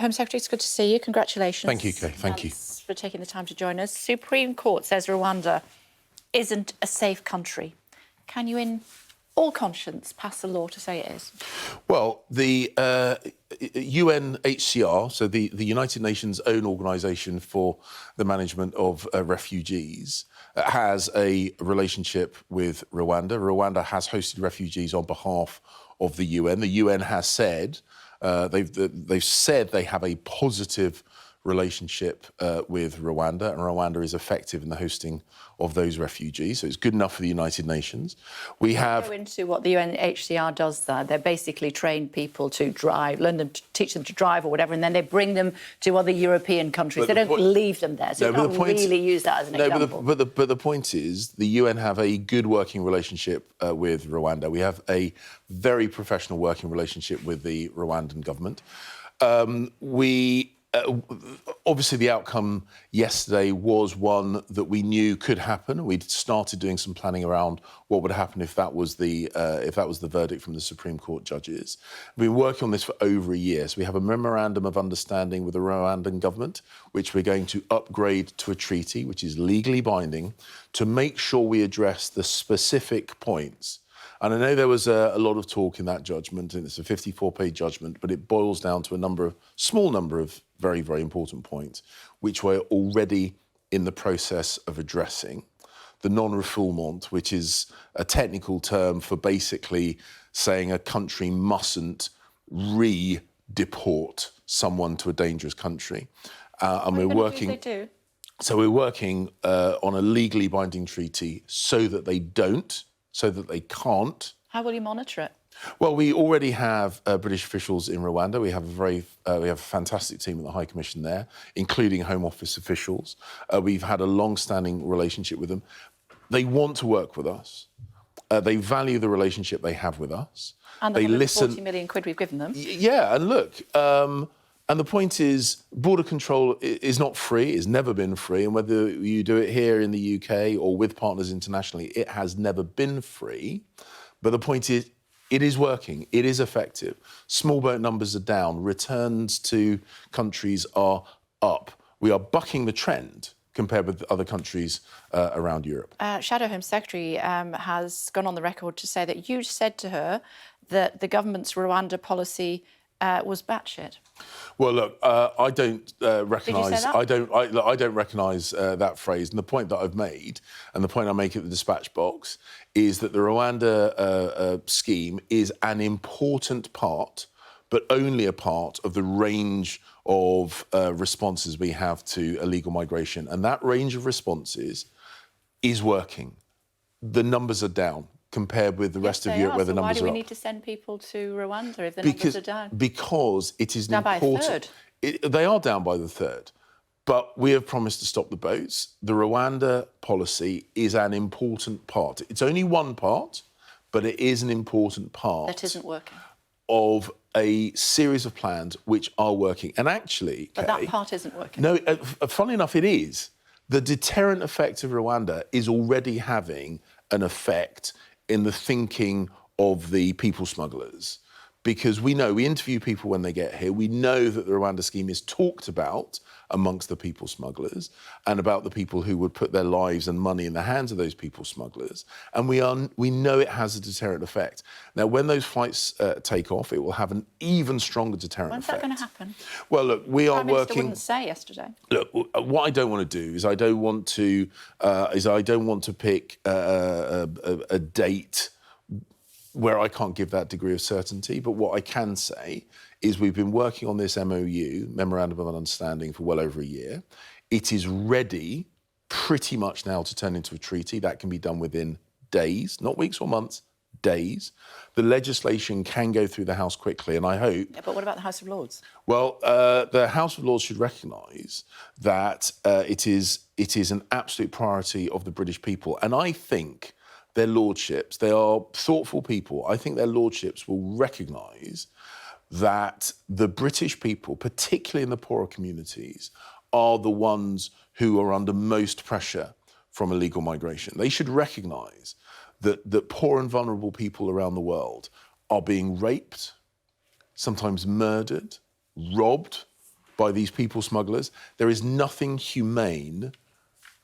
Home Secretary, it's good to see you. Congratulations. Thank you, Kay. Thank you. Thanks for taking the time to join us. Supreme Court says Rwanda isn't a safe country. Can you, in all conscience, pass a law to say it is? Well, the UNHCR, so the United Nations' own organisation for the management of refugees, has a relationship with Rwanda. Rwanda has hosted refugees on behalf of the UN. The UN has said they've said they have a positive relationship with Rwanda, and Rwanda is effective in the hosting of those refugees. So it's good enough for the United Nations. We have go into what the UNHCR does there. They basically train people to drive, learn them to teach them to drive or whatever, and then they bring them to other European countries. They don't leave them there, so you can't really use that as an example. But the point is, the UN have a good working relationship with Rwanda. We have a very professional working relationship with the Rwandan government. Obviously, the outcome yesterday was one that we knew could happen. We'd started doing some planning around what would happen if that was the verdict from the Supreme Court judges. We've been working on this for over a year. So we have a memorandum of understanding with the Rwandan government, which we're going to upgrade to a treaty, which is legally binding, to make sure we address the specific points. And I know there was a lot of talk in that judgment, and it's a 54-page judgment, but it boils down to a small number of very, very important points, which we're already in the process of addressing. The non-refoulement, which is a technical term for basically saying a country mustn't re-deport someone to a dangerous country. And we're working. So we're working on a legally binding treaty so that they don't. So that they can't. How will you monitor it? Well, we already have British officials in Rwanda. We have a fantastic team at the High Commission there, including Home Office officials. We've had a long-standing relationship with them. They want to work with us. They value the relationship they have with us. And the 140 million quid we've given them. Yeah, and look. And the point is, border control is not free, it's never been free, and whether you do it here in the UK or with partners internationally, it has never been free. But the point is, it is working, it is effective. Small boat numbers are down, returns to countries are up. We are bucking the trend compared with other countries around Europe. Shadow Home Secretary has gone on the record to say that you said to her that the government's Rwanda policy was batshit. Well, look, I don't recognise. I don't recognise that phrase. And the point that I've made, and the point I make at the dispatch box, is that the Rwanda scheme is an important part, but only a part of the range of responses we have to illegal migration. And that range of responses is working. The numbers are down compared with the rest of Europe, where the numbers are up. Why do we need to send people to Rwanda if the numbers are down? Because it is down important. By a third. They are down by the third. But we have promised to stop the boats. The Rwanda policy is an important part. It's only one part, but it is an important part. That isn't working. Of a series of plans which are working. And actually, But that part isn't working. No, funnily enough, it is. The deterrent effect of Rwanda is already having an effect in the thinking of the people smugglers. Because we interview people when they get here. We know that the Rwanda scheme is talked about amongst the people smugglers and about the people who would put their lives and money in the hands of those people smugglers. And we know it has a deterrent effect. Now, when those flights take off, it will have an even stronger deterrent effect. When's that going to happen? Well, look, we are Prime Minister working. Wouldn't say yesterday. Look, what I don't want to do is I don't want to pick a date where I can't give that degree of certainty. But what I can say is we've been working on this MOU, Memorandum of Understanding, for well over a year. It is ready pretty much now to turn into a treaty. That can be done within days, not weeks or months, days. The legislation can go through the House quickly, and I hope... Yeah, but what about the House of Lords? Well, the House of Lords should recognise that it is an absolute priority of the British people. And I think their lordships, they are thoughtful people. I think their lordships will recognise that the British people, particularly in the poorer communities, are the ones who are under most pressure from illegal migration. They should recognise that poor and vulnerable people around the world are being raped, sometimes murdered, robbed, by these people smugglers. There is nothing humane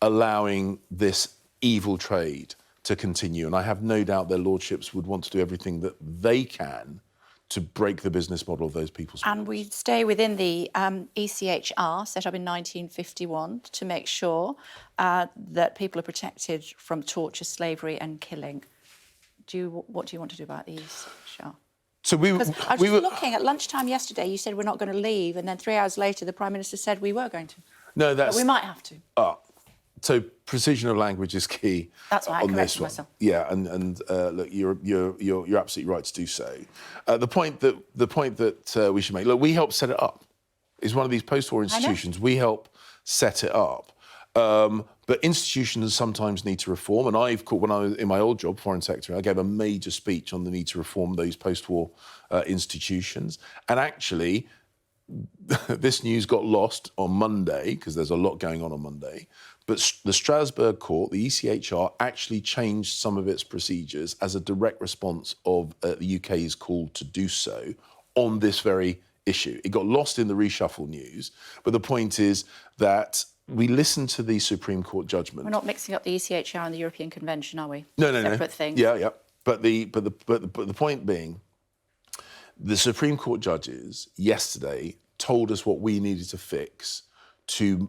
allowing this evil trade to continue. And I have no doubt their lordships would want to do everything that they can to break the business model of those people smugglers. And we stay within the ECHR, set up in 1951, to make sure that people are protected from torture, slavery and killing. What do you want to do about the ECHR? So I was looking at lunchtime yesterday. You said we're not going to leave, and then 3 hours later, the Prime Minister said we were going to. No, that's... But we might have to. So precision of language is key. That's why I corrected myself. Yeah, and look, you're absolutely right to do so. The point that we should make. Look, we helped set it up. It's one of these post-war institutions. We help set it up. But institutions sometimes need to reform. And when I was in my old job, Foreign Secretary, I gave a major speech on the need to reform those post-war institutions. And actually, this news got lost on Monday, because there's a lot going on Monday. But the Strasbourg court, the ECHR, actually changed some of its procedures as a direct response of the UK's call to do so on this very issue. It got lost in the reshuffle news. But the point is that we listened to the Supreme Court judgment. We're not mixing up the ECHR and the European Convention, are we? No. Separate things. Yeah. But the point being, the Supreme Court judges yesterday told us what we needed to fix to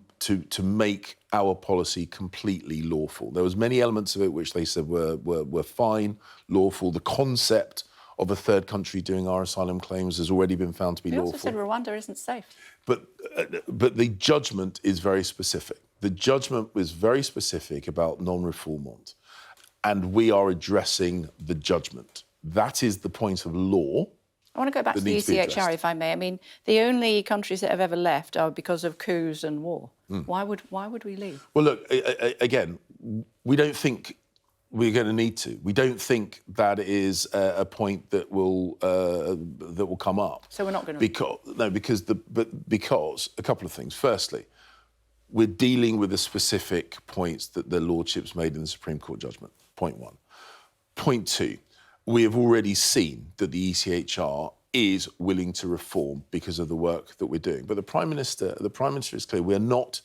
make our policy completely lawful. There was many elements of it which they said were fine, lawful. The concept of a third country doing our asylum claims has already been found to be lawful. They also said Rwanda isn't safe. But the judgment is very specific. The judgment was very specific about non-refoulement, and we are addressing the judgment. That is the point of law. I want to go back to the ECHR, if I may. I mean, the only countries that have ever left are because of coups and war. Why would we leave? Well, look, again, we don't think we're going to need to. We don't think that is a point that will come up. So we're not going to. Because a couple of things. Firstly, we're dealing with the specific points that the lordships made in the Supreme Court judgment. Point one. Point two. We have already seen that the ECHR is willing to reform because of the work that we're doing. But the Prime Minister is clear. We are not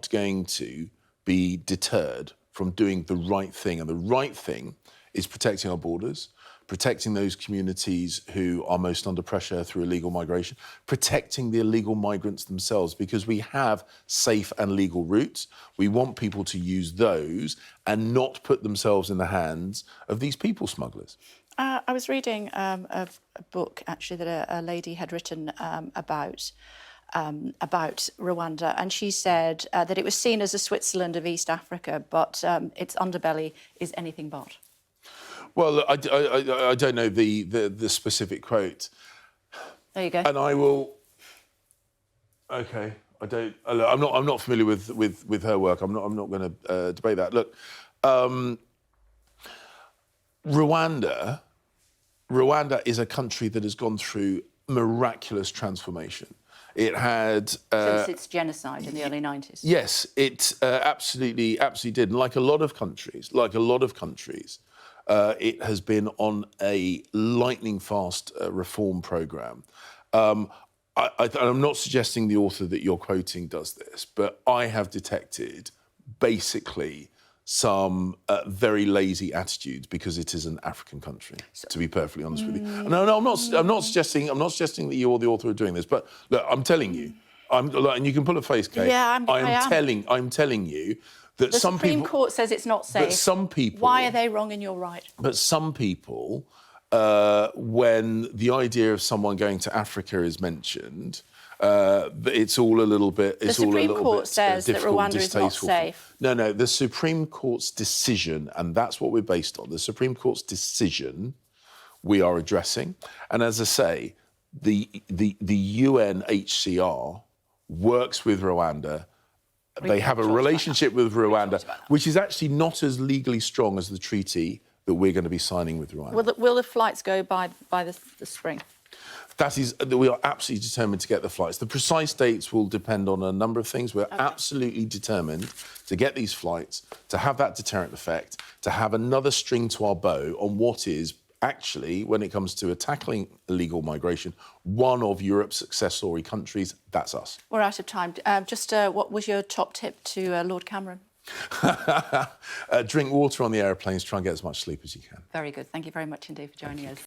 going to be deterred from doing the right thing. And the right thing is protecting our borders, protecting those communities who are most under pressure through illegal migration, protecting the illegal migrants themselves, because we have safe and legal routes. We want people to use those and not put themselves in the hands of these people smugglers. I was reading a book, actually, that a lady had written about Rwanda, and she said that it was seen as a Switzerland of East Africa, but its underbelly is anything but. Well, I don't know the specific quote. There you go. And I will. Okay, I don't. I'm not familiar with her work. I'm not going to debate that. Look, Rwanda is a country that has gone through miraculous transformation. It had since its genocide in the early 90s. Yes, it absolutely did. And like a lot of countries, it has been on a lightning-fast reform programme. I'm not suggesting the author that you're quoting does this, but I have detected basically some very lazy attitudes because it is an African country. To be perfectly honest with you, no, I'm not suggesting that you or the author are doing this, but look, I'm telling you, and you can pull a face, Kate. Yeah, I'm telling you. That the Supreme Court says it's not safe. But some people... Why are they wrong and you're right? But some people, when the idea of someone going to Africa is mentioned, it's all a little bit... The Supreme Court says that Rwanda is not safe. No, the Supreme Court's decision, and that's what we're based on, the Supreme Court's decision we are addressing. And as I say, the UNHCR works with Rwanda. They have a relationship with Rwanda, which is actually not as legally strong as the treaty that we're going to be signing with Rwanda. Will the flights go by the spring? We are absolutely determined to get the flights. The precise dates will depend on a number of things. We're absolutely determined to get these flights, to have that deterrent effect, to have another string to our bow on what is actually, when it comes to tackling illegal migration, one of Europe's success story countries, that's us. We're out of time. What was your top tip to Lord Cameron? Drink water on the airplanes, try and get as much sleep as you can. Very good. Thank you very much indeed for joining us.